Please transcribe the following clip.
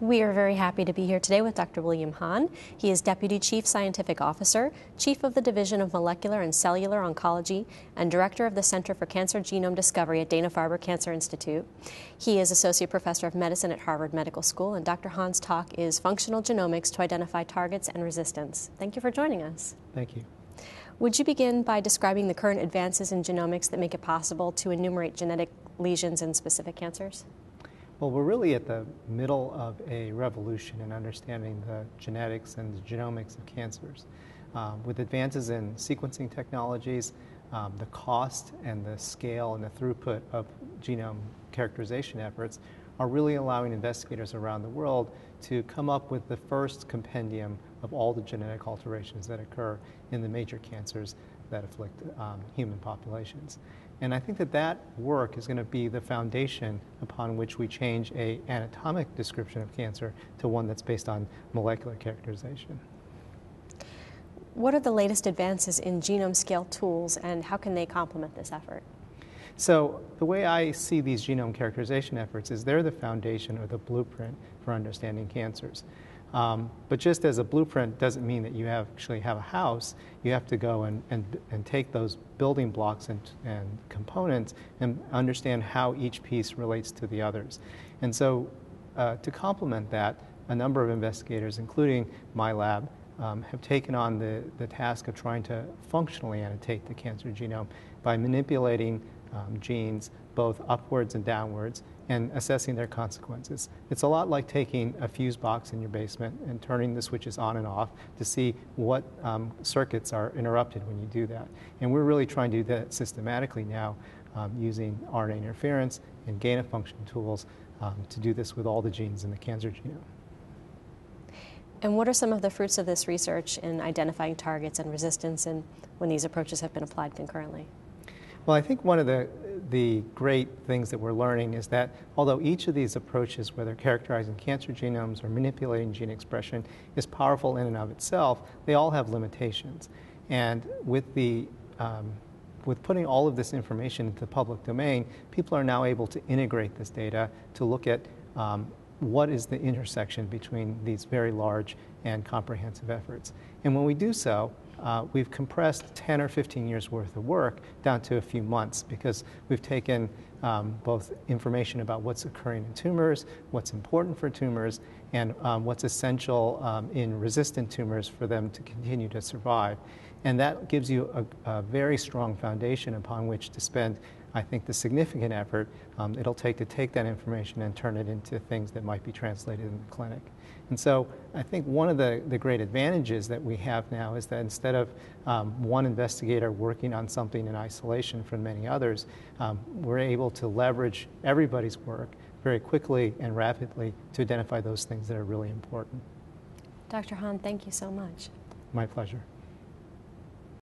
We are very happy to be here today with Dr. William Hahn. He is Deputy Chief Scientific Officer, Chief of the Division of Molecular and Cellular Oncology, and Director of the Center for Cancer Genome Discovery at Dana-Farber Cancer Institute. He is Associate Professor of Medicine at Harvard Medical School, and Dr. Hahn's talk is Functional Genomics to Identify Targets and Resistance. Thank you for joining us. Thank you. Would you begin by describing the current advances in genomics that make it possible to enumerate genetic lesions in specific cancers? Well, we're really at the middle of a revolution in understanding the genetics and the genomics of cancers. With advances in sequencing technologies, the cost and the scale and the throughput of genome characterization efforts are really allowing investigators around the world to come up with the first compendium of all the genetic alterations that occur in the major cancers that afflict human populations. And I think that that work is going to be the foundation upon which we change an anatomic description of cancer to one that's based on molecular characterization. What are the latest advances in genome scale tools, and how can they complement this effort? So the way I see these genome characterization efforts is they're the foundation or the blueprint for understanding cancers. But just as a blueprint doesn't mean that you actually have a house. You have to go and take those building blocks and components and understand how each piece relates to the others. And so to complement that, a number of investigators, including my lab, have taken on the task of trying to functionally annotate the cancer genome by manipulating genes both upwards and downwards and assessing their consequences. It's a lot like taking a fuse box in your basement and turning the switches on and off to see what circuits are interrupted when you do that. And we're really trying to do that systematically now using RNA interference and gain-of-function tools to do this with all the genes in the cancer genome. And what are some of the fruits of this research in identifying targets and resistance, and when these approaches have been applied concurrently? Well, I think one of the great things that we're learning is that although each of these approaches, whether characterizing cancer genomes or manipulating gene expression, is powerful in and of itself, they all have limitations. And with putting all of this information into the public domain, people are now able to integrate this data to look at what is the intersection between these very large and comprehensive efforts. And when we do so, we've compressed 10 or 15 years worth of work down to a few months because we've taken both information about what's occurring in tumors, what's important for tumors, and what's essential in resistant tumors for them to continue to survive. And that gives you a very strong foundation upon which to spend, I think, the significant effort it'll take to take that information and turn it into things that might be translated in the clinic. And so I think one of the great advantages that we have now is that instead of one investigator working on something in isolation from many others, we're able to leverage everybody's work very quickly and rapidly to identify those things that are really important. Dr. Hahn, thank you so much. My pleasure.